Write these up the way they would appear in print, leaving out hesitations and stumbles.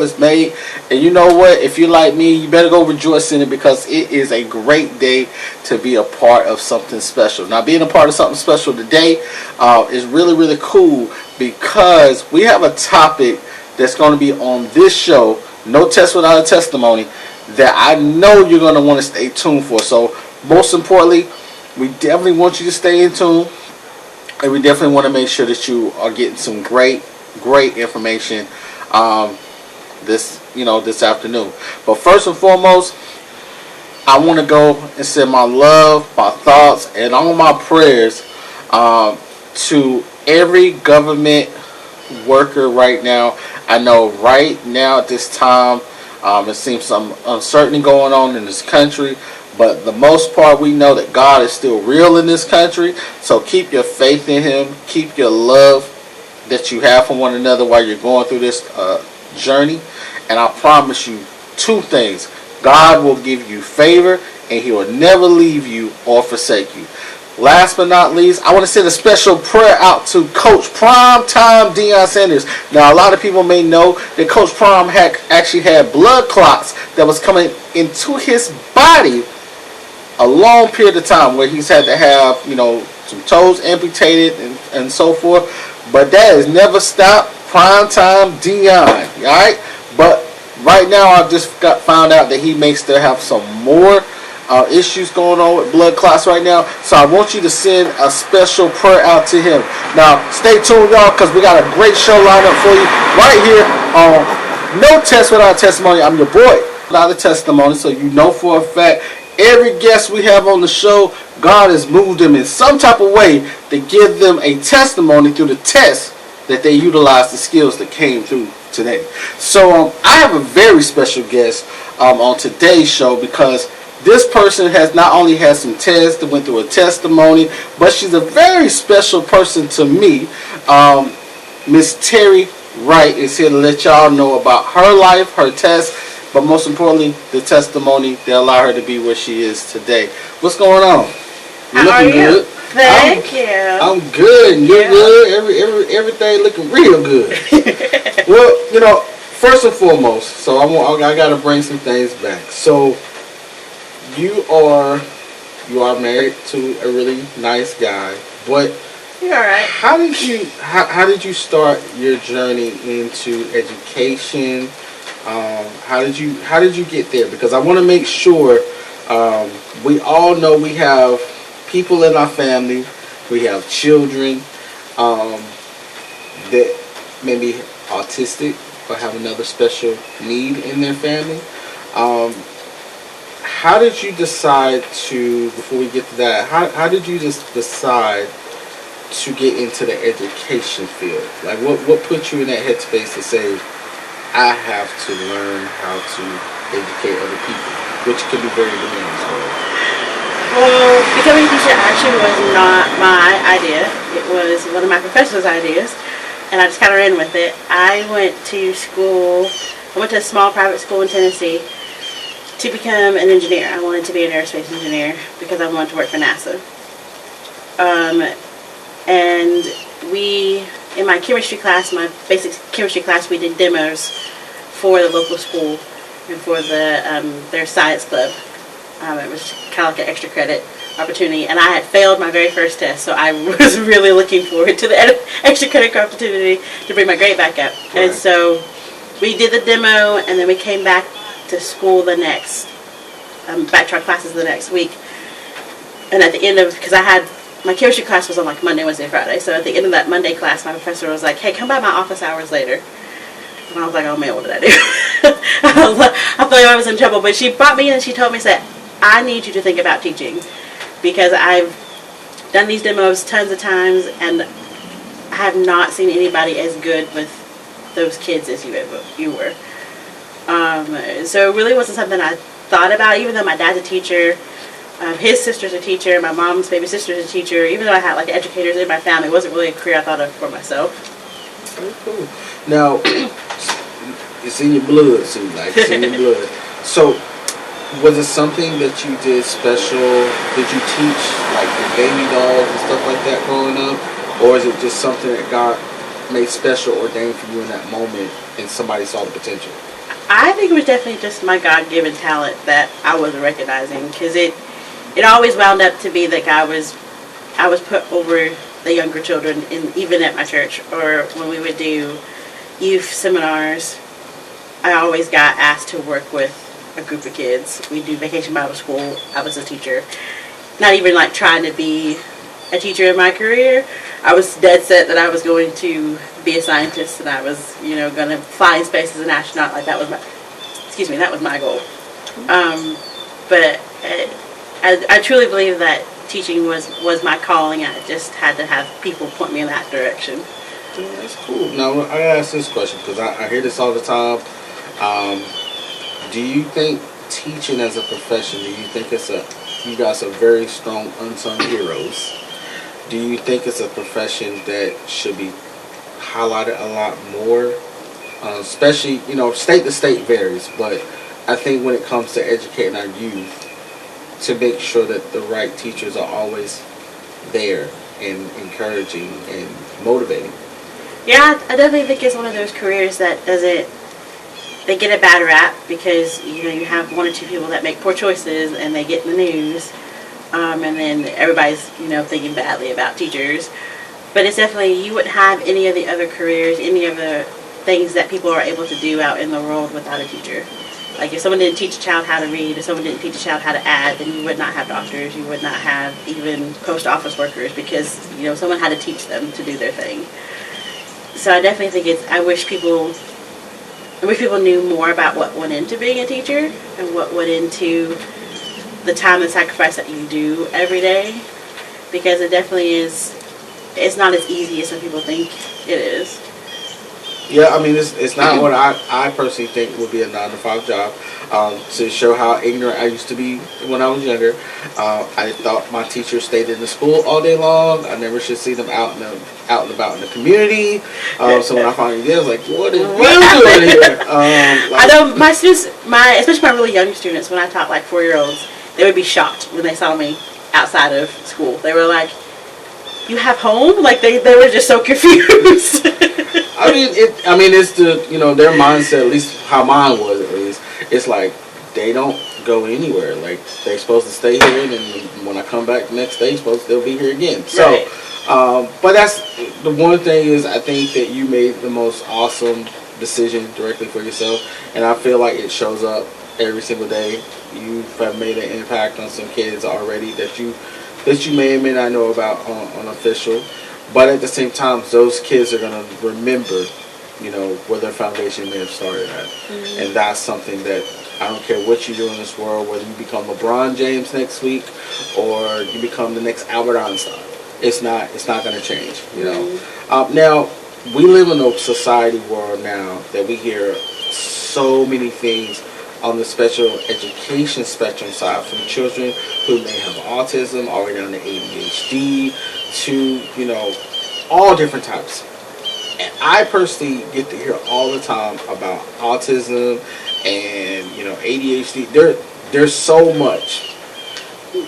is made. And you know what? If you're like me, you better go rejoice in it, because it is a great day to be a part of something special. Now, being a part of something special today is really, really cool, because we have a topic that's going to be on this show, No Test Without a Testimony, that I know you're going to want to stay tuned for. So, most importantly, we definitely want you to stay in tune, and we definitely want to make sure that you are getting some great information this afternoon. But first and foremost, I want to go and send my love, my thoughts, and all my prayers to every government worker right now. I know right now at this time, it seems some uncertainty going on in this country, but the most part, we know that God is still real in this country. So keep your faith in Him. Keep your love that you have for one another while you're going through this journey. And I promise you two things. God will give you favor, and He will never leave you or forsake you. Last but not least, I want to send a special prayer out to Coach Prime Time Deion Sanders. Now, a lot of people may know that Coach Prime actually had blood clots that was coming into his body a long period of time, where he's had to have, some toes amputated and so forth. But that has never stopped Prime Time Deion, alright? But right now, I've just found out that he may still have some more issues going on with blood clots right now. So I want you to send a special prayer out to him. Now, stay tuned, y'all, because we got a great show lined up for you right here on No Test Without Testimony. I'm your boy, Without a Testimony, so you know for a fact, every guest we have on the show, God has moved them in some type of way to give them a testimony through the test that they utilized, the skills that came through today. So I have a very special guest on today's show, because this person has not only had some tests that went through a testimony, but she's a very special person to me. Miss Terrie Wright is here to let y'all know about her life, her test, but most importantly, the testimony that allowed her to be where she is today. What's going on? How are you? Good. Thank you. I'm good. You're good. Everything looking real good. Well, first and foremost, so I got to bring some things back. So you are married to a really nice guy, but you're all right. How did you start your journey into education? How did you get there? Because I want to make sure we all know we have people in our family, we have children that may be autistic or have another special need in their family. How did you decide to, before we get to that, how did you just decide to get into the education field? Like, what put you in that headspace to say, I have to learn how to educate other people, which can be very demanding. Well, becoming a teacher actually was not my idea. It was one of my professor's ideas, and I just kind of ran with it. I went to a small private school in Tennessee to become an engineer. I wanted to be an aerospace engineer because I wanted to work for NASA. And in my chemistry class, my basic chemistry class, we did demos for the local school and for their science club. It was kind of like an extra credit opportunity, and I had failed my very first test, so I was really looking forward to the extra credit opportunity to bring my grade back up. Right. And so we did the demo, and then we came back to school back to our classes the next week. And at the end of, because my chemistry class was on like Monday, Wednesday, Friday, so at the end of that Monday class, my professor was like, hey, come by my office hours later. And I was like, oh man, what did I do? I thought I was in trouble, but she brought me in and she told me, said, I need you to think about teaching, because I've done these demos tons of times, and I have not seen anybody as good with those kids as you were. So it really wasn't something I thought about, even though my dad's a teacher, his sister's a teacher, my mom's baby sister's a teacher. Even though I had like educators in my family, it wasn't really a career I thought of for myself. Very cool. Now, it's in your blood, seems like. It's in your blood. So, was it something that you did special? Did you teach like the baby dolls and stuff like that growing up? Or is it just something that God made special, ordained for you in that moment, and somebody saw the potential? I think it was definitely just my God-given talent that I wasn't recognizing, because it always wound up to be that I was put over the younger children, even at my church, or when we would do youth seminars. I always got asked to work with a group of kids. We do Vacation Bible School. I was a teacher. Not even like trying to be a teacher in my career. I was dead set that I was going to be a scientist, and I was, going to fly in space as an astronaut. Like that was my goal. But I truly believe that teaching was my calling. I just had to have people point me in that direction. Yeah, that's cool. Now, I gotta ask this question because I hear this all the time. Do you think teaching as a profession, do you think you guys are very strong unsung heroes? Do you think it's a profession that should be highlighted a lot more? Especially, state to state varies, but I think when it comes to educating our youth, to make sure that the right teachers are always there and encouraging and motivating. Yeah, I definitely think it's one of those careers that they get a bad rap because, you have one or two people that make poor choices and they get in the news. And then everybody's, thinking badly about teachers. But it's definitely, you wouldn't have any of the other careers, any of the things that people are able to do out in the world without a teacher. Like if someone didn't teach a child how to read, if someone didn't teach a child how to add, then you would not have doctors, you would not have even post office workers, because, someone had to teach them to do their thing. So I definitely think I wish people knew more about what went into being a teacher and what went into the time and sacrifice that you do every day, because it definitely is, it's not as easy as some people think it is. Yeah, I mean, it's not what I personally think would be a 9-to-5 job. To show how ignorant I used to be when I was younger, I thought my teachers stayed in the school all day long. I never should see them out and about in the community. So when I finally did, I was like, "What are you doing here?" I know my students, especially my really young students, when I taught like 4-year-olds, they would be shocked when they saw me outside of school. They were like, "You have home?" Like they were just so confused. It's their mindset, at least how mine was at least. It's like they don't go anywhere. Like they're supposed to stay here, and then when I come back the next day, they'll be here again. So, right. But that's the one thing is I think that you made the most awesome decision directly for yourself, and I feel like it shows up every single day. You have made an impact on some kids already that you may or may not know about on official. But at the same time, those kids are going to remember, where their foundation may have started at. Mm-hmm. And that's something that I don't care what you do in this world, whether you become LeBron James next week or you become the next Albert Einstein. It's not going to change, Mm-hmm. Now, we live in a society world now that we hear so many things on the special education spectrum side, from children who may have autism all the way down to ADHD to, all different types. And I personally get to hear all the time about autism and, ADHD. There's so much.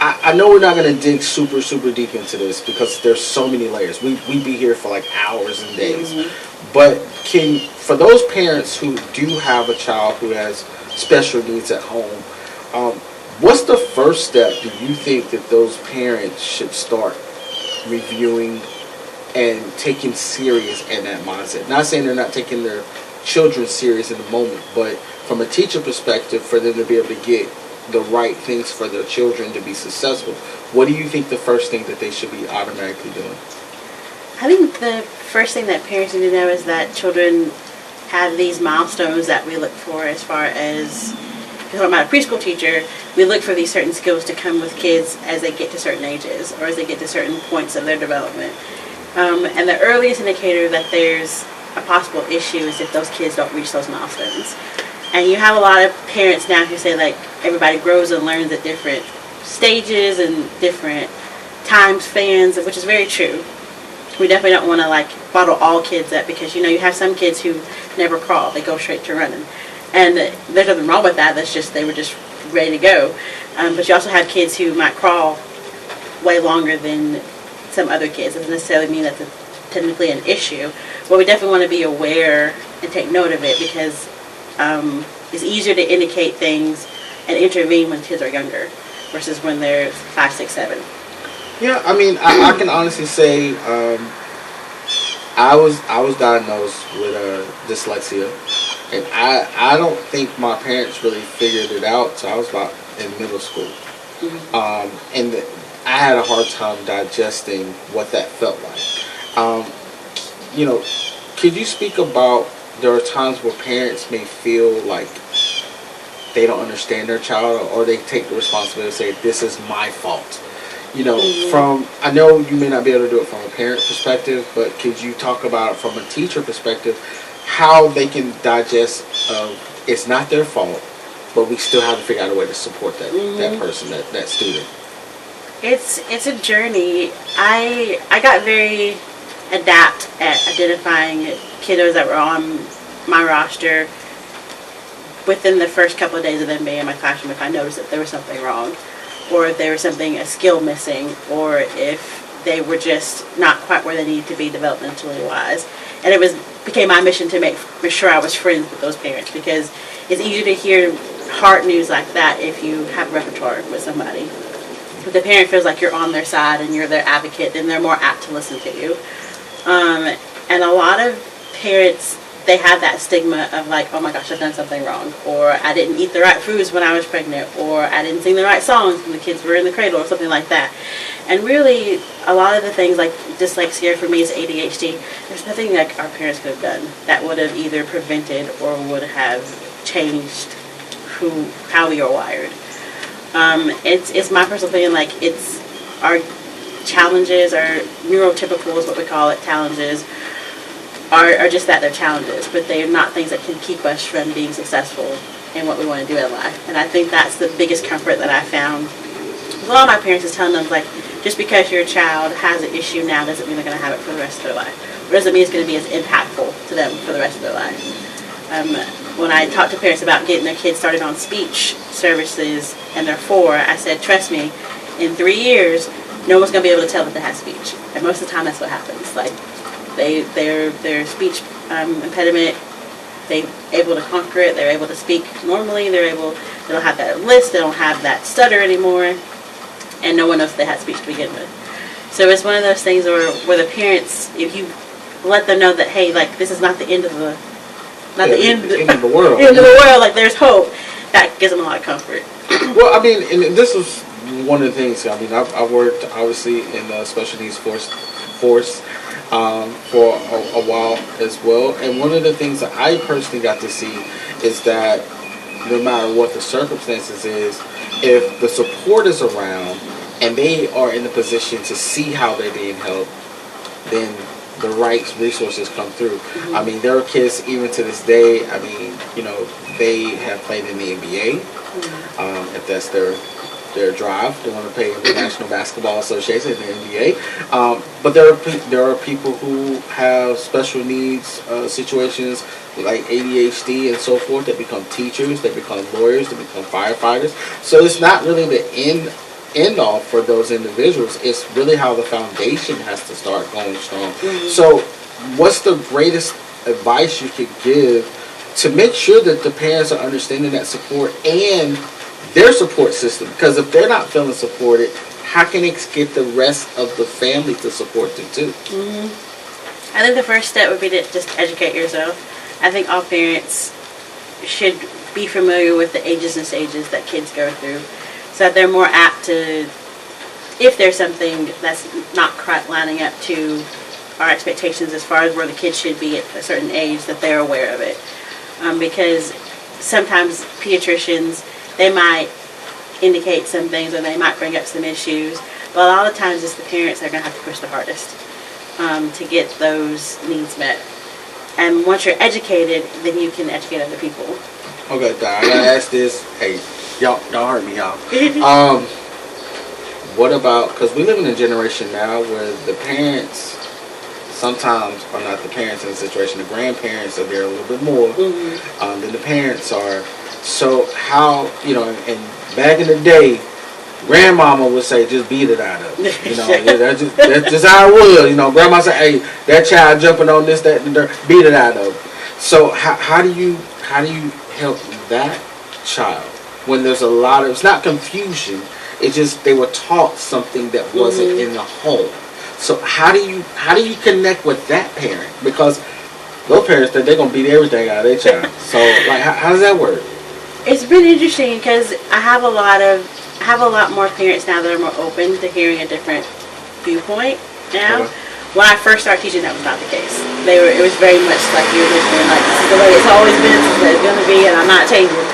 I know we're not going to dig super, super deep into this because there's so many layers. We'd be here for like hours and days. Mm-hmm. But for those parents who do have a child who has special needs at home, what's the first step do you think that those parents should start reviewing and taking serious in that mindset? Not saying they're not taking their children serious in the moment, but from a teacher perspective, for them to be able to get the right things for their children to be successful, what do you think the first thing that they should be automatically doing? I think the first thing that parents need to know is that children have these milestones that we look for. As far as, if you're talking about a preschool teacher, we look for these certain skills to come with kids as they get to certain ages or as they get to certain points of their development. And the earliest indicator that there's a possible issue is if those kids don't reach those milestones. And you have a lot of parents now who say like everybody grows and learns at different stages and different time spans, which is very true. We definitely don't want to like bottle all kids up, because you have some kids who never crawl, they go straight to running, and there's nothing wrong with that. That's just, they were just ready to go. But you also have kids who might crawl way longer than some other kids. It doesn't necessarily mean that's technically an issue, but we definitely want to be aware and take note of it, because it's easier to indicate things and intervene when kids are younger versus when they're 5, 6, 7. Yeah, I mean, I can honestly say I was diagnosed with dyslexia, and I don't think my parents really figured it out. So I was about in middle school, and I had a hard time digesting what that felt like. Could you speak about, there are times where parents may feel like they don't understand their child, or they take the responsibility to say, this is my fault. I know you may not be able to do it from a parent perspective, but could you talk about it from a teacher perspective, how they can digest it's not their fault, but we still have to figure out a way to support that person, that student. It's a journey. I got very adept at identifying kiddos that were on my roster within the first couple of days of them being in my classroom if I noticed that there was something wrong, or if there was a skill missing, or if they were just not quite where they needed to be developmentally wise. And it became my mission to make sure I was friends with those parents, because it's easier to hear hard news like that if you have repertoire with somebody. If the parent feels like you're on their side and you're their advocate, then they're more apt to listen to you. And a lot of parents, they have that stigma of like, oh my gosh, I've done something wrong, or I didn't eat the right foods when I was pregnant, or I didn't sing the right songs when the kids were in the cradle, or something like that. And really, a lot of the things like dyslexia for me is ADHD. There's nothing like our parents could have done that would have either prevented or would have changed how we are wired. It's my personal opinion, like it's our challenges, our neurotypical is what we call it, challenges, are just that, they're challenges, but they're not things that can keep us from being successful in what we want to do in life. And I think that's the biggest comfort that I found. A lot of my parents is telling them, like, just because your child has an issue now doesn't mean they're going to have it for the rest of their life. It doesn't mean it's going to be as impactful to them for the rest of their life. When I talk to parents about getting their kids started on speech services and they're 4, I said, trust me, in 3 years, no one's going to be able to tell that they have speech. And most of the time that's what happens. Like, their speech impediment, they're able to conquer it, they're able to speak normally, they don't have that lisp, they don't have that stutter anymore, and no one knows they had speech to begin with. So it's one of those things where the parents, if you let them know that, hey, like, this is not the end of the end of the world. End of the world, like, there's hope, that gives them a lot of comfort. Well, I mean, and this was one of the things, I mean, I've worked, obviously, in the special needs force for a while as well, and one of the things that I personally got to see is that no matter what the circumstances is, if the support is around and they are in the position to see how they're being helped, then the right resources come through. Mm-hmm. I mean, there are kids even to this day, I mean, they have played in the NBA, if that's their drive. They want to play in the National Basketball Association, the NBA. But there are people who have special needs situations like ADHD and so forth that become teachers, they become lawyers, they become firefighters. So it's not really the end all for those individuals. It's really how the foundation has to start going strong. Mm-hmm. So what's the greatest advice you could give to make sure that the parents are understanding that support and their support system? Because if they're not feeling supported, how can they get the rest of the family to support them too? Mm-hmm. I think the first step would be to just educate yourself. I think all parents should be familiar with the ages and stages that kids go through, so that they're more apt to, if there's something that's not quite lining up to our expectations as far as where the kids should be at a certain age, that they're aware of it. Because sometimes pediatricians, they might indicate some things or they might bring up some issues, but a lot of times it's the parents that are going to have to push the hardest to get those needs met. And once you're educated, then you can educate other people. Okay, I gotta ask this. Hey, y'all heard me, y'all. What about, because we live in a generation now where the parents sometimes are not the parents in the situation. The grandparents are there a little bit more than the parents are. So how, and back in the day, grandmama would say, just beat it out of it. That's just how it was. Grandma said, hey, that child jumping on this, that, and that, beat it out of it. So how do you how do you help that child when there's a lot of, it's not confusion, it's just they were taught something that wasn't in the home. So how do you connect with that parent? Because those parents think they're gonna beat everything out of their child. So like, how does that work? It's been interesting because I have a lot more parents now that are more open to hearing a different viewpoint now. Okay. When I first started teaching, that was not the case. It was very much like you were listening, like this is the way it's always been, this is the way it's gonna be, and I'm not changing.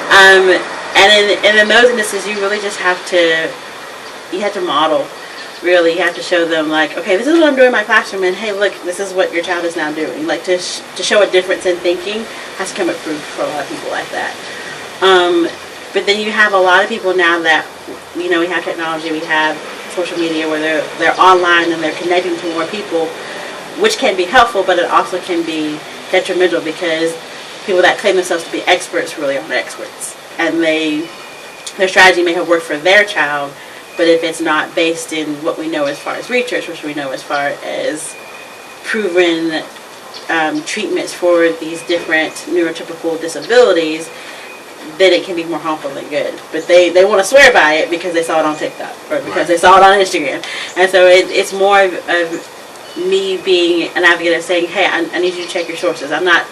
And in those instances, you really just have to model. Really, you have to show them, like, okay, this is what I'm doing in my classroom, and hey, look, this is what your child is now doing. Like, to show a difference in thinking has come approved for a lot of people like that. But then you have a lot of people now that, we have technology, we have social media where they're online and they're connecting to more people, which can be helpful, but it also can be detrimental because people that claim themselves to be experts really aren't experts. And their strategy may have worked for their child, but if it's not based in what we know as far as research, which we know as far as proven treatments for these different neurotypical disabilities, then it can be more harmful than good. But they want to swear by it because they saw it on TikTok or because they saw it on Instagram. And so it's more of me being an advocate of saying, hey, I need you to check your sources. I'm not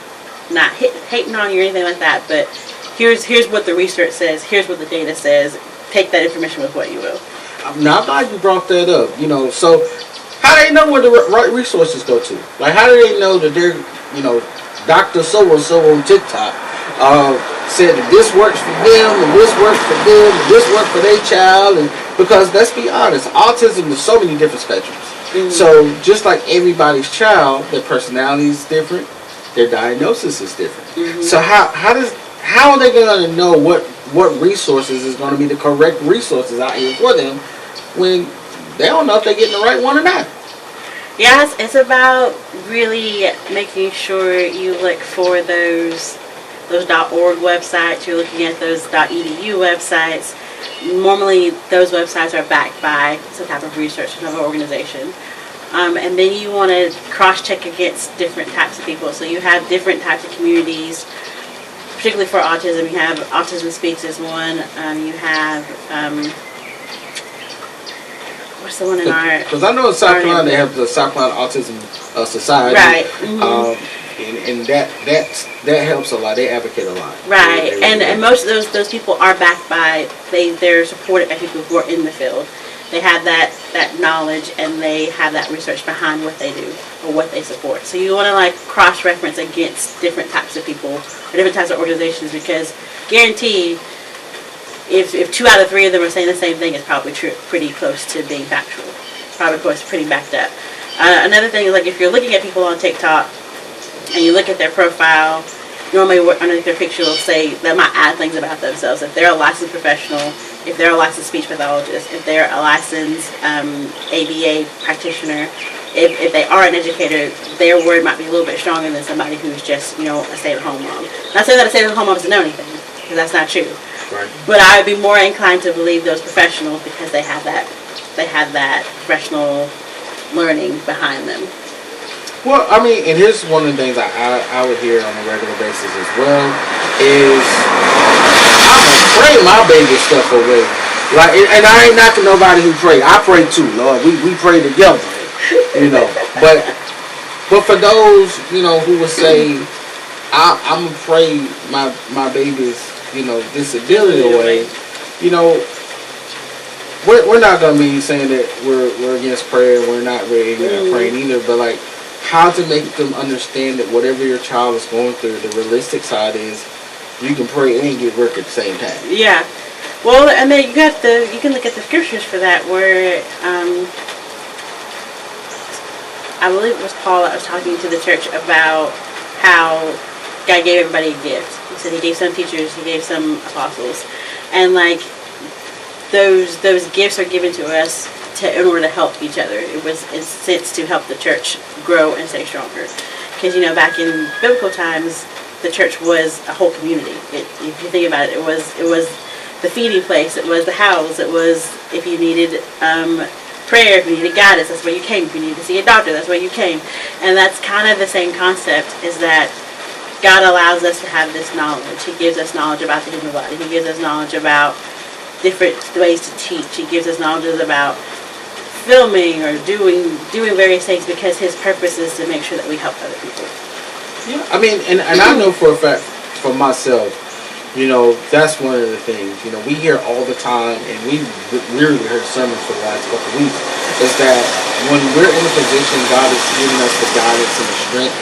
hating on you or anything like that, but here's what the research says, here's what the data says. Take that information with what you will. Now, I'm glad you brought that up. So how do they know where the right resources go to? Like, how do they know that they're, Dr. So-and-so on TikTok said that this works for them, and this works for them, and this works for their child? And because let's be honest, autism is so many different spectrums. So just like everybody's child, their personality is different, their diagnosis is different. So how are they going to know what resources is going to be the correct resources out here for them when they don't know if they're getting the right one or not? Yes, it's about really making sure you look for those .org websites. You're looking at those .edu websites. Normally, those websites are backed by some type of research, some type of organization. And then you want to cross-check against different types of people. So you have different types of communities, particularly for autism. You have Autism Speaks is one. You have what's the one in our? Because I know in South Carolina they have the South Carolina Autism Society, right? And that helps a lot. They advocate a lot, right? And most of those people are backed by they're supported by people who are in the field. They have that knowledge and they have that research behind what they do or what they support. So you want to like cross-reference against different types of people or different types of organizations, because guaranteed, if 2 out of 3 of them are saying the same thing, it's probably pretty close to being factual. Probably close to pretty backed up. Another thing is, like, if you're looking at people on TikTok and you look at their profile, normally underneath their picture will say they might add things about themselves. If they're a licensed professional, if they're a licensed speech pathologist, if they're a licensed ABA practitioner, if they are an educator, their word might be a little bit stronger than somebody who's just, a stay-at-home mom. Not saying that a stay-at-home mom doesn't know anything, because that's not true. Right. But I would be more inclined to believe those professionals because they have that professional learning behind them. Well, I mean, and here's one of the things I would hear on a regular basis as well is I'm gonna pray my baby stuff away. Like, and I ain't knocking nobody who pray. I pray too, Lord. We pray together, But for those, who would say, I'm gonna pray my baby's, disability away, we're not gonna be saying that we're against prayer. We're not really praying either. But like, how to make them understand that whatever your child is going through, the realistic side is you can pray and get work at the same time. Yeah. Well, and then you can look at the scriptures for that, where I believe it was Paul that was talking to the church about how God gave everybody a gift. He said he gave some teachers, he gave some apostles, and like those gifts are given to us in order to help each other. It was in a sense to help the church grow and stay stronger. Because back in biblical times, the church was a whole community. If you think about it, it was the feeding place. It was the house. It was if you needed prayer, if you needed guidance, that's where you came. If you needed to see a doctor, that's where you came. And that's kind of the same concept. Is that God allows us to have this knowledge. He gives us knowledge about the human body. He gives us knowledge about different ways to teach. He gives us knowledge about filming or doing various things because his purpose is to make sure that we help other people. Yeah, I mean, and I know for a fact, for myself, you know, that's one of the things, you know, we hear all the time, and we literally heard sermons for the last couple of weeks, is that when we're in a position, God is giving us the guidance and the strength.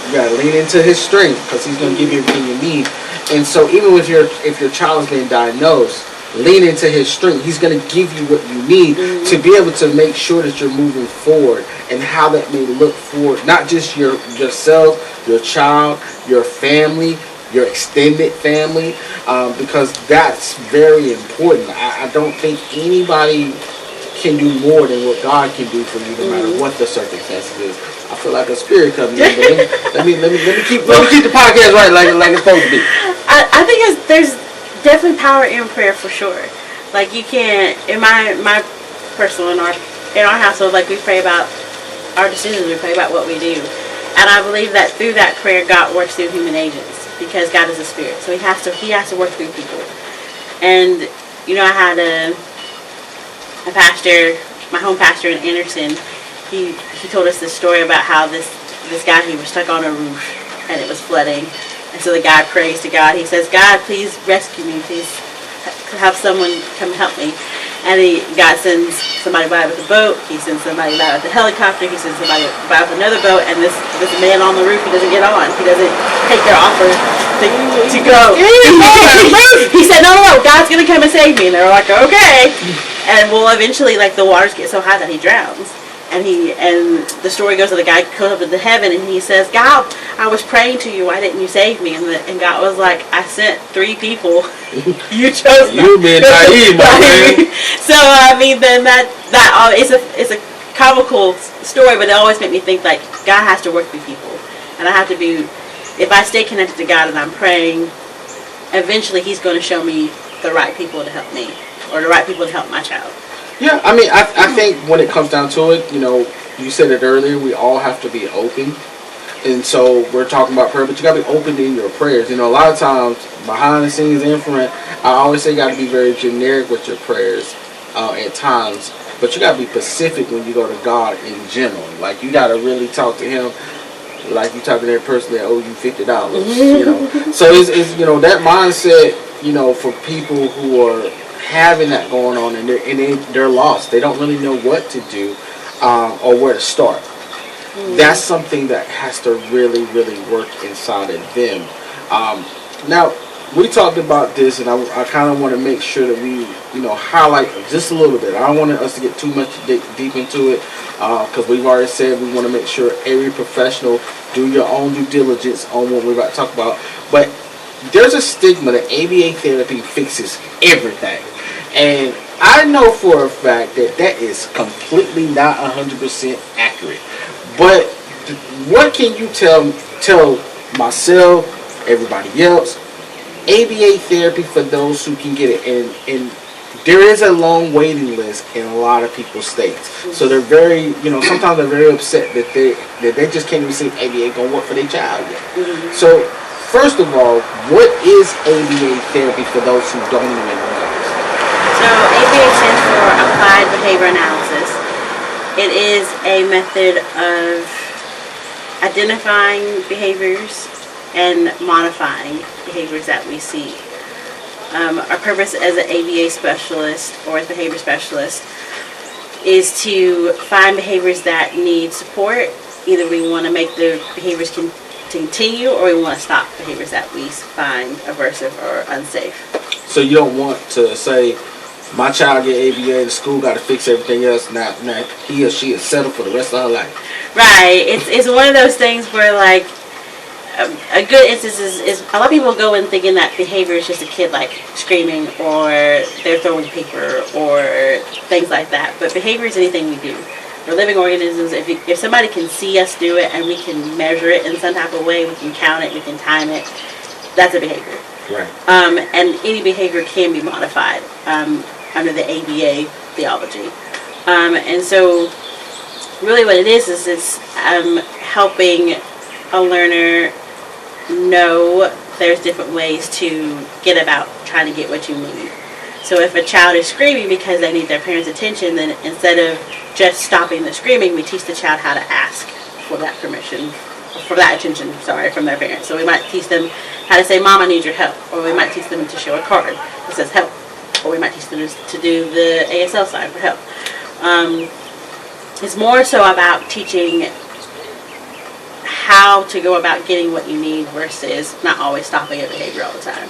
You gotta lean into his strength, because he's gonna give you everything you need. And so even if your child is being diagnosed, lean into his strength. He's going to give you what you need to be able to make sure that you're moving forward, and how that may look for not just yourself, your child, your family, your extended family, because that's very important. I don't think anybody can do more than what God can do for you, no matter what the circumstances is. I feel like a spirit coming in, but let me keep the podcast right like it's supposed to be. I think there's definitely power in prayer for sure. Like, you can't, in my personal, in our household, like, we pray about our decisions, we pray about what we do. And I believe that through that prayer, God works through human agents, because God is a spirit. So he has to work through people. And, you know, I had a pastor, my home pastor in Anderson, he told us this story about how this guy, he was stuck on a roof and it was flooding. And so the guy prays to God. He says, God, please rescue me. Please have someone come help me. And God sends somebody by with a boat. He sends somebody by with a helicopter. He sends somebody by with another boat. And this man on the roof, he doesn't get on. He doesn't take their offer to go. He said, no, God's going to come and save me. And they're like, okay. And well, eventually, like, the waters get so high that he drowns. And the story goes that the guy goes up into heaven and he says, God, I was praying to you. Why didn't you save me? And God was like, I sent 3 people. You chose them. You been naive, my man. So I mean, then that it's a comical story, but it always made me think, like, God has to work through people, and I have to be. If I stay connected to God and I'm praying, eventually He's going to show me the right people to help me, or the right people to help my child. Yeah, I mean, I think when it comes down to it, you know, you said it earlier, we all have to be open. And so we're talking about prayer, but you got to be open in your prayers. You know, a lot of times, behind the scenes, in front, I always say you got to be very generic with your prayers at times. But you got to be specific when you go to God in general. Like, you got to really talk to Him like you talking to that person that owe you $50, you know. So it's you know, that mindset, you know, for people who are having that going on, and they're lost. They don't really know what to do or where to start. That's something that has to really, really work inside of them. Now, we talked about this, and I kind of want to make sure that we, you know, highlight just a little bit. I don't want us to get too much deep into it, because we've already said we want to make sure every professional do your own due diligence on what we're about to talk about. But there's a stigma that ABA therapy fixes everything. And I know for a fact that that is completely not 100% accurate. But what can you tell myself, everybody else, ABA therapy for those who can get it? And there is a long waiting list in a lot of people's states. So they're very, you know, sometimes they're very upset that they just can't even see if ABA going to work for their child yet. So first of all, what is ABA therapy for those who don't even know? So ABA stands for Applied Behavior Analysis. It is a method of identifying behaviors and modifying behaviors that we see. Our purpose as an ABA specialist or as a behavior specialist is to find behaviors that need support. Either we want to make the behaviors continue, or we want to stop behaviors that we find aversive or unsafe. So you don't want to say, my child get ABA, the school got to fix everything else. Now he or she is settled for the rest of her life. Right. It's one of those things where, like, a good instance is a lot of people go in thinking that behavior is just a kid, like, screaming or they're throwing paper or things like that. But behavior is anything we do. We're living organisms. If somebody can see us do it and we can measure it in some type of way, we can count it, we can time it, that's a behavior. Right. And any behavior can be modified under the ABA theology. And so really what it is it's helping a learner know there's different ways to get about trying to get what you need. So if a child is screaming because they need their parents' attention, then instead of just stopping the screaming, we teach the child how to ask for that permission, for that attention, from their parents. So we might teach them how to say, Mom, I need your help. Or we might teach them to show a card that says help. Or we might teach them to do the ASL sign for help. It's more so about teaching how to go about getting what you need versus not always stopping at behavior all the time.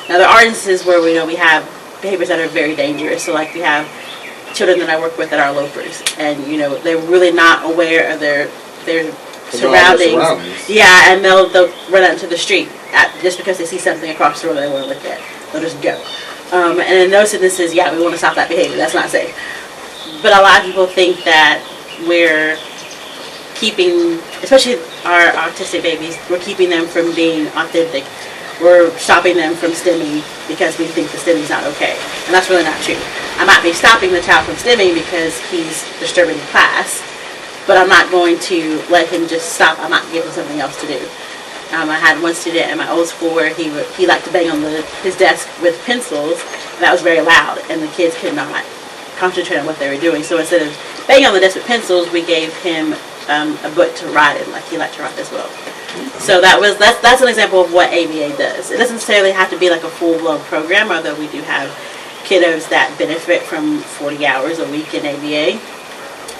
Now there are instances where we know we have behaviors that are very dangerous. So like we have children that I work with that are lopers, and they're really not aware of their surroundings. Yeah, and they'll run out into the street just because they see something across the road they want to look at. They'll just go. And in those instances, we want to stop that behavior. That's not safe. But a lot of people think that we're keeping, especially our autistic babies, we're keeping them from being authentic. We're stopping them from stimming because we think the stimming is not okay. And that's really not true. I might be stopping the child from stimming because he's disturbing the class, but I'm not going to let him just stop. I might give him something else to do. I had one student in my old school where he liked to bang on his desk with pencils, and that was very loud, and the kids could not concentrate on what they were doing. So instead of banging on the desk with pencils, we gave him a book to write in, like he liked to write as well. So that's an example of what ABA does. It doesn't necessarily have to be like a full-blown program, although we do have kiddos that benefit from 40 hours a week in ABA.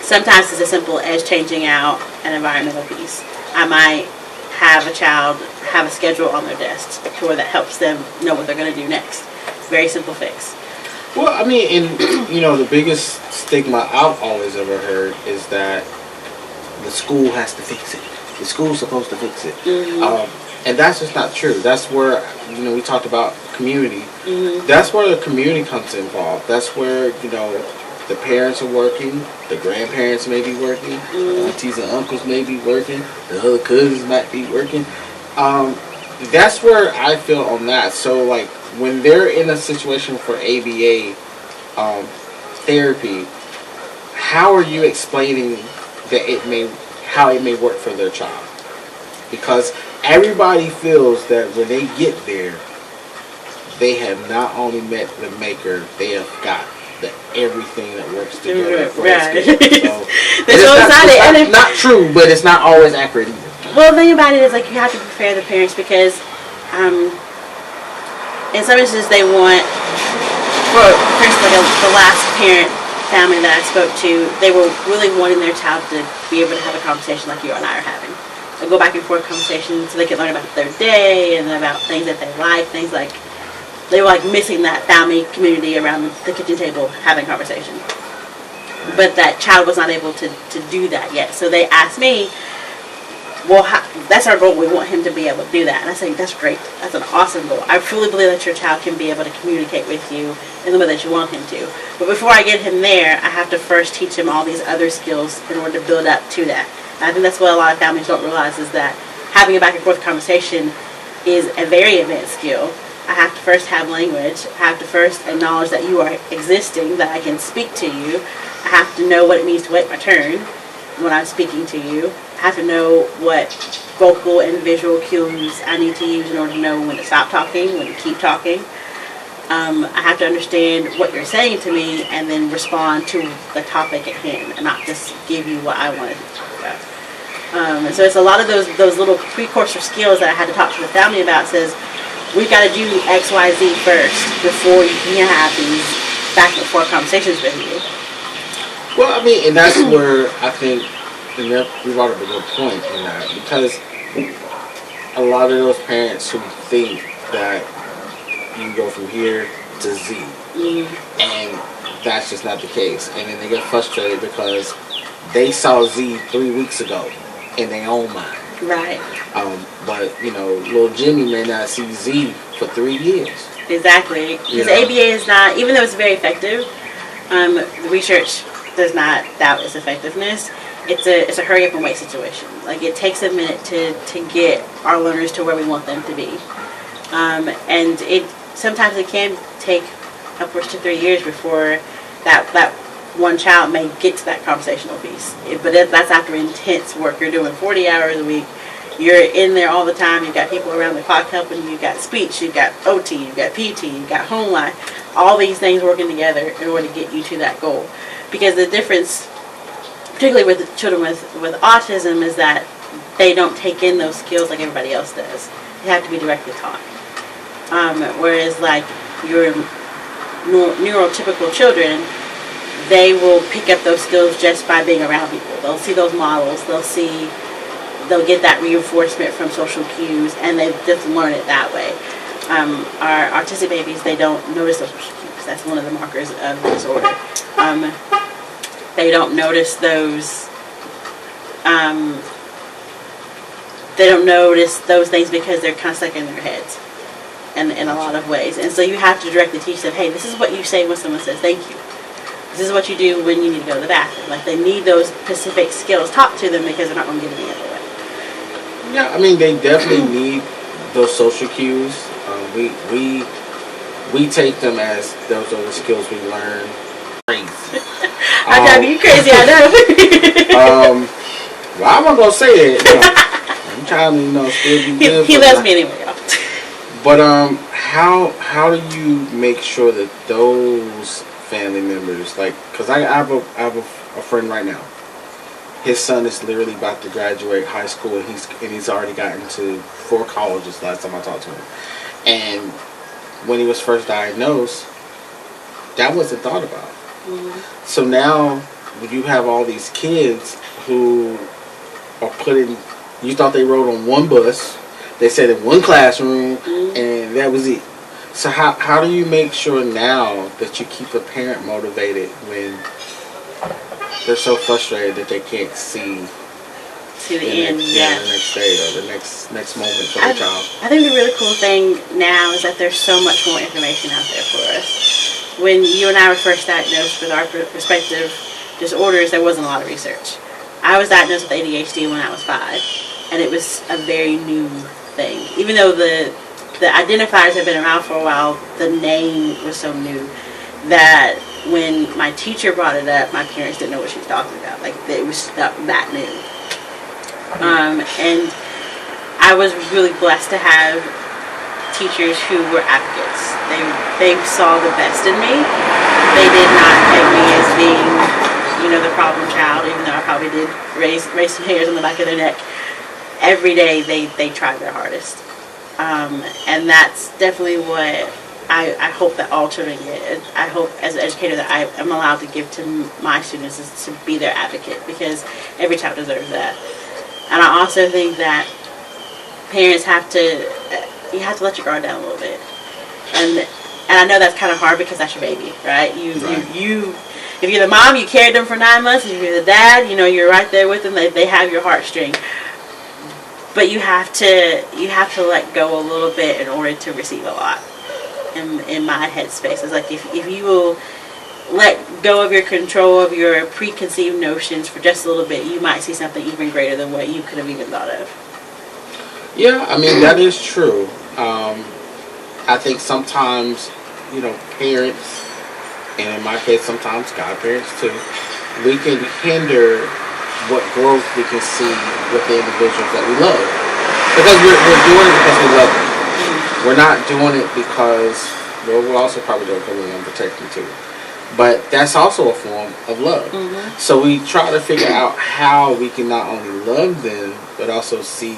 Sometimes it's as simple as changing out an environmental piece. I might have a child have a schedule on their desk to where that helps them know what they're going to do next. Very simple fix. Well, I mean, and the biggest stigma I've always ever heard is that the school has to fix it. The school's supposed to fix it. Mm-hmm. And that's just not true. That's where, we talked about community. Mm-hmm. That's where the community comes involved. That's where, the parents are working, the grandparents may be working, the aunties and uncles may be working, the other cousins might be working. That's where I feel on that. So, like, when they're in a situation for ABA therapy, how are you explaining that how it may work for their child? Because everybody feels that when they get there, they have not only met the maker, they have got everything that works together for right. So, it's not true, but it's not always accurate either. Well, the thing about it is, like, you have to prepare the parents because in some instances they want, for instance, like the last parent family that I spoke to, they were really wanting their child to be able to have a conversation like you and I are having. A go back and forth conversation so they can learn about their day and about things that they like, things like, they were like missing that family community around the kitchen table having conversation. But that child was not able to do that yet. So they asked me, well, that's our goal. We want him to be able to do that. And I say, that's great. That's an awesome goal. I truly believe that your child can be able to communicate with you in the way that you want him to. But before I get him there, I have to first teach him all these other skills in order to build up to that. And I think that's what a lot of families don't realize is that having a back and forth conversation is a very advanced skill. I have to first have language. I have to first acknowledge that you are existing, that I can speak to you. I have to know what it means to wait my turn when I'm speaking to you. I have to know what vocal and visual cues I need to use in order to know when to stop talking, when to keep talking. I have to understand what you're saying to me and then respond to the topic at hand and not just give you what I wanted to talk about. And so it's a lot of those little precursor skills that I had to talk to the family about. Says, we've got to do X, Y, Z first before you can have these back and forth conversations with you. Well, I mean, and that's where I think, and we brought up a good point in that, because a lot of those parents who think that you can go from here to Z, and that's just not the case, and then they get frustrated because they saw Z 3 weeks ago in their own mind. Right. But, little Jimmy may not see Z for 3 years. Exactly. Because ABA is not, even though it's very effective, the research does not doubt its effectiveness. It's a hurry up and wait situation. Like, it takes a minute to get our learners to where we want them to be. And sometimes it can take upwards to 3 years before that one child may get to that conversational piece. But that's after intense work. You're doing 40 hours a week. You're in there all the time. You've got people around the clock helping you. You've got speech. You've got OT. You've got PT. You've got home life. All these things working together in order to get you to that goal. Because the difference, particularly with children with autism, is that they don't take in those skills like everybody else does. They have to be directly taught. Whereas like your neurotypical children, they will pick up those skills just by being around people. They'll see those models. They'll get that reinforcement from social cues, and they just learn it that way. Our autistic babies, they don't notice those social cues. That's one of the markers of the disorder. They don't notice those. They don't notice those things because they're kind of stuck in their heads, and in a lot of ways. And so you have to directly teach them, hey, this is what you say when someone says thank you. This is what you do when you need to go to the bathroom. Like, they need those specific skills taught to them because they're not going to get any other way. Yeah, I mean, they definitely need those social cues. We take them as those are the skills we learn. Crazy. I'm driving you crazy, I know. Well, I'm not gonna say it. I'm trying to, still be good. He loves me anyway, y'all. But how do you make sure that those family members, like, because I have a friend right now. His son is literally about to graduate high school, and he's already gotten to 4 colleges last time I talked to him. And when he was first diagnosed, that wasn't thought about. Mm-hmm. So now, when you have all these kids who are you thought they rode on one bus, they sat in one classroom, mm-hmm. and that was it. So how do you make sure now that you keep a parent motivated when they're so frustrated that they can't see the end, the next day or the next moment for their child? I think the really cool thing now is that there's so much more information out there for us. When you and I were first diagnosed with our respective disorders, there wasn't a lot of research. I was diagnosed with ADHD when I was 5, and it was a very new thing. Even though the identifiers have been around for a while, the name was so new that when my teacher brought it up, my parents didn't know what she was talking about. Like, it was that new. And I was really blessed to have teachers who were advocates. They saw the best in me. They did not peg me as being, the problem child, even though I probably did raise some hairs on the back of their neck. Every day they tried their hardest. And that's definitely what I hope that all children get. I hope as an educator that I am allowed to give to my students is to be their advocate, because every child deserves that. And I also think that parents have to let your guard down a little bit. And I know that's kind of hard because that's your baby, right? If you're the mom, you carried them for 9 months. If you're the dad, you're right there with them. They have your heartstring. But you have to let go a little bit in order to receive a lot. In my headspace, it's like if you will let go of your control of your preconceived notions for just a little bit, you might see something even greater than what you could have even thought of. Yeah, I mean, that is true. I think sometimes, parents, and in my case, sometimes godparents too, we can hinder what growth we can see with the individuals that we love. Because we're doing it because we love them. We're not doing it because, we're also probably doing it because we want to protect them too. But that's also a form of love. Mm-hmm. So we try to figure out how we can not only love them, but also see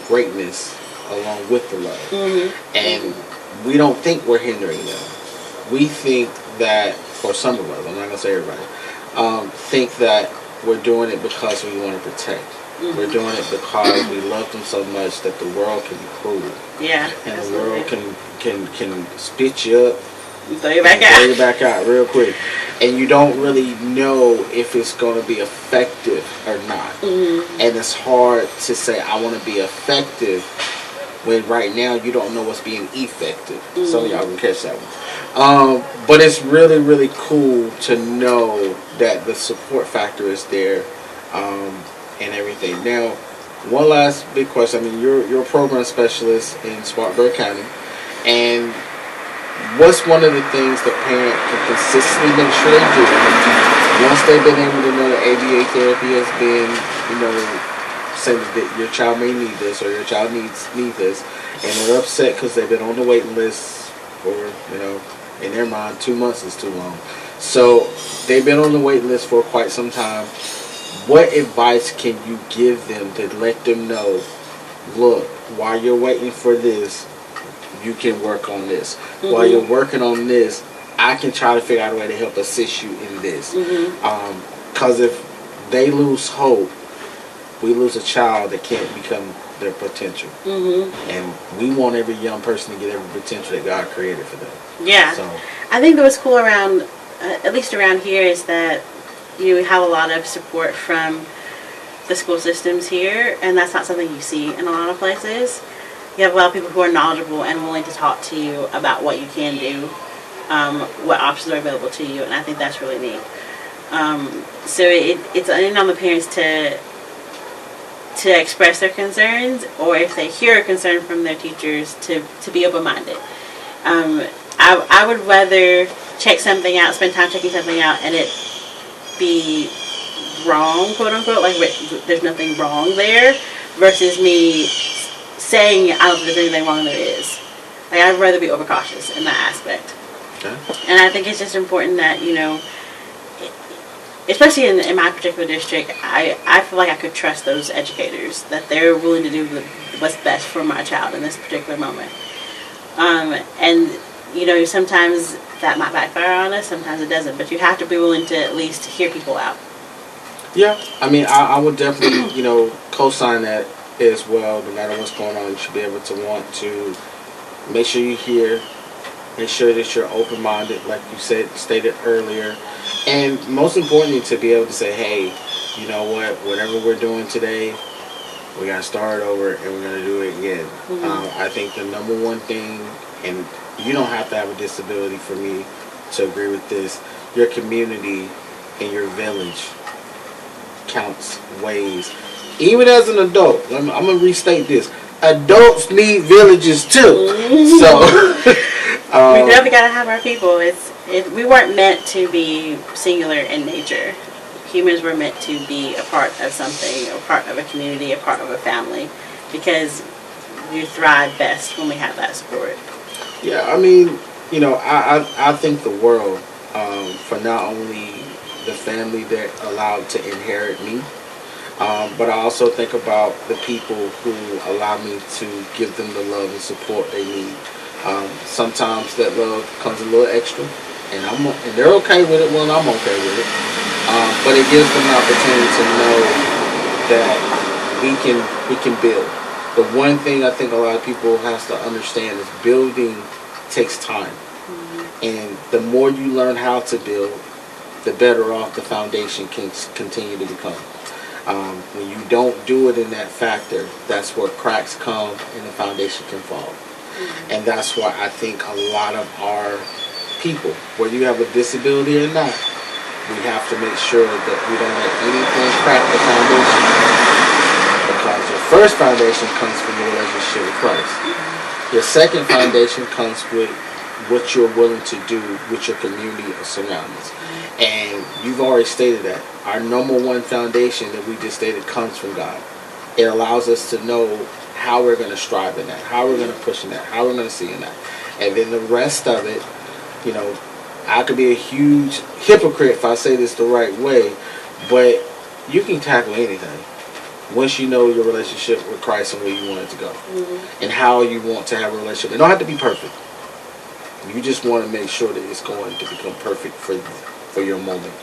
greatness along with the love. Mm-hmm. And we don't think we're hindering them. We think that, or some of us, I'm not going to say everybody, think that we're doing it because we want to protect. Mm-hmm. We're doing it because we love them so much that the world can be cruel. Yeah. And absolutely. The world can spit you up. Throw you back out real quick. And you don't really know if it's going to be effective or not. Mm-hmm. And it's hard to say, I want to be effective, when right now you don't know what's being effective. Mm-hmm. Some of y'all can catch that one. But it's really, really cool to know that the support factor is there. And everything. Now, one last big question. I mean, you're a program specialist in Spartanburg County, and what's one of the things the parent can consistently make sure they do once they've been able to know that ABA therapy has been, say that your child may need this or your child need this, and they're upset because they've been on the waiting list for, in their mind, 2 months is too long. So they've been on the waiting list for quite some time. What advice can you give them to let them know, look, while you're waiting for this, you can work on this. Mm-hmm. While you're working on this, I can try to figure out a way to help assist you in this. Because if they lose hope, we lose a child that can't become their potential. And we want every young person to get every potential that God created for them. Yeah. So I think what's cool around, at least around here, is that you have a lot of support from the school systems here, and that's not something you see in a lot of places. You have a lot of people who are knowledgeable and willing to talk to you about what you can do, what options are available to you, and I think that's really neat. So it's on the parents to express their concerns, or if they hear a concern from their teachers, to be open-minded. I would rather check something out, spend time checking something out, and it be wrong, quote unquote, like there's nothing wrong there, versus me saying I don't think there's anything wrong there is. Like, I'd rather be overcautious in that aspect. Okay. And I think it's just important that, especially in my particular district, I feel like I could trust those educators, that they're willing to do what's best for my child in this particular moment. And, sometimes that might backfire on us, sometimes it doesn't, but you have to be willing to at least hear people out. Yeah, I mean, I would definitely, co-sign that as well. No matter what's going on, you should be able to want to make sure you hear, make sure that you're open-minded, like you stated earlier, and most importantly, to be able to say, hey, you know what, whatever we're doing today, we got to start over and we're going to do it again. I think the number one thing, and you don't have to have a disability for me to agree with this, your community and your village counts ways. Even as an adult, I'm going to restate this, adults need villages too. So we definitely got to have our people. We weren't meant to be singular in nature. Humans were meant to be a part of something, a part of a community, a part of a family, because we thrive best when we have that support. Yeah, I mean, I think the world for not only the family that allowed to inherit me, but I also think about the people who allow me to give them the love and support they need. Sometimes that love comes a little extra, and they're okay with it when I'm okay with it. But it gives them an opportunity to know that we can build. The one thing I think a lot of people have to understand is building takes time. And the more you learn how to build, the better off the foundation can continue to become. When you don't do it in that factor, that's where cracks come and the foundation can fall. And that's why I think a lot of our people, whether you have a disability or not, we have to make sure that we don't let anything crack the foundation. Because your first foundation comes from your relationship with Christ. Your second foundation comes with what you're willing to do with your community or surroundings. And you've already stated that. Our number one foundation that we just stated comes from God. It allows us to know how we're going to strive in that, how we're going to push in that, how we're going to see in that. And then the rest of it, I could be a huge hypocrite if I say this the right way, but you can tackle anything once you know your relationship with Christ and where you want it to go, and how you want to have a relationship. It don't have to be perfect. You just want to make sure that it's going to become perfect for your moment,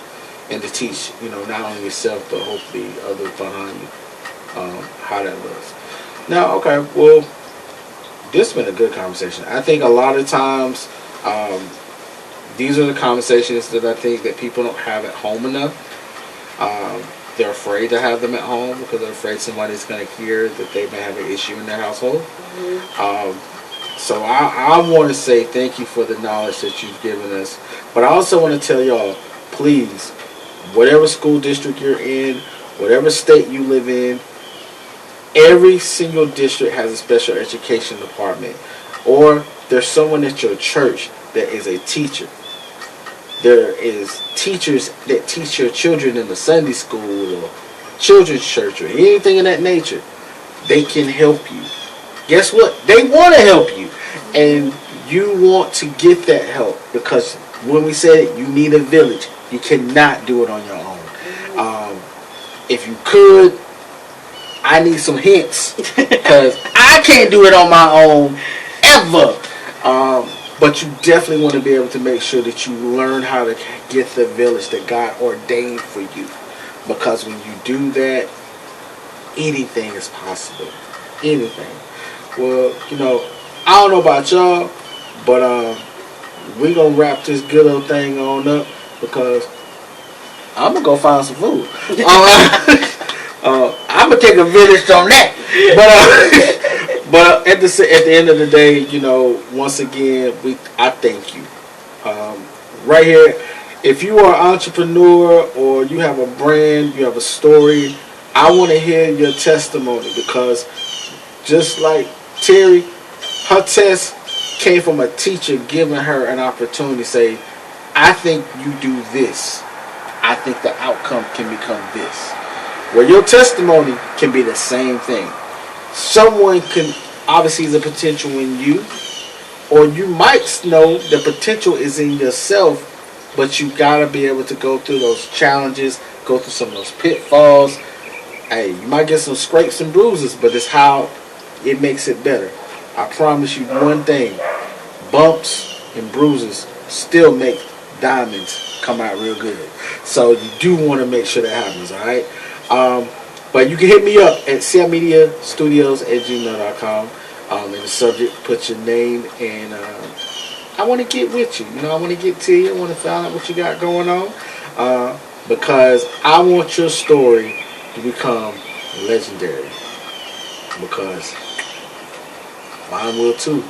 and to teach, not only yourself but hopefully others behind you how that looks. Now, okay, well, this has been a good conversation. I think a lot of times these are the conversations that I think that people don't have at home enough. They're afraid to have them at home because they're afraid somebody's going to hear that they may have an issue in their household. So I want to say thank you for the knowledge that you've given us. But I also want to tell y'all, please, whatever school district you're in, whatever state you live in, every single district has a special education department. Or there's someone at your church that is a teacher. There is teachers that teach your children in the Sunday school or children's church or anything of that nature, they can help you. Guess what? They want to help you. And you want to get that help because when we said it, you need a village. You cannot do it on your own. If you could, I need some hints because I can't do it on my own ever. But you definitely want to be able to make sure that you learn how to get the village that God ordained for you. Because when you do that, anything is possible. Anything. Well, I don't know about y'all, but we're going to wrap this good old thing on up because I'm going to go find some food. I'm going to take a village on that. But at the end of the day, once again, I thank you. Right here, if you are an entrepreneur or you have a brand, you have a story, I want to hear your testimony because just like Terrie, her test came from a teacher giving her an opportunity to say, I think you do this. I think the outcome can become this. Well, your testimony can be the same thing. Someone can obviously see the potential in you, or you might know the potential is in yourself, but you gotta be able to go through those challenges, go through some of those pitfalls. Hey, you might get some scrapes and bruises, but it's how it makes it better. I promise you one thing, bumps and bruises still make diamonds come out real good. So you do want to make sure that happens, alright? But you can hit me up at cmediastudios@gmail.com. In the subject, put your name, and I want to get with you. I want to get to you. I want to find out what you got going on. Because I want your story to become legendary. Because mine will too.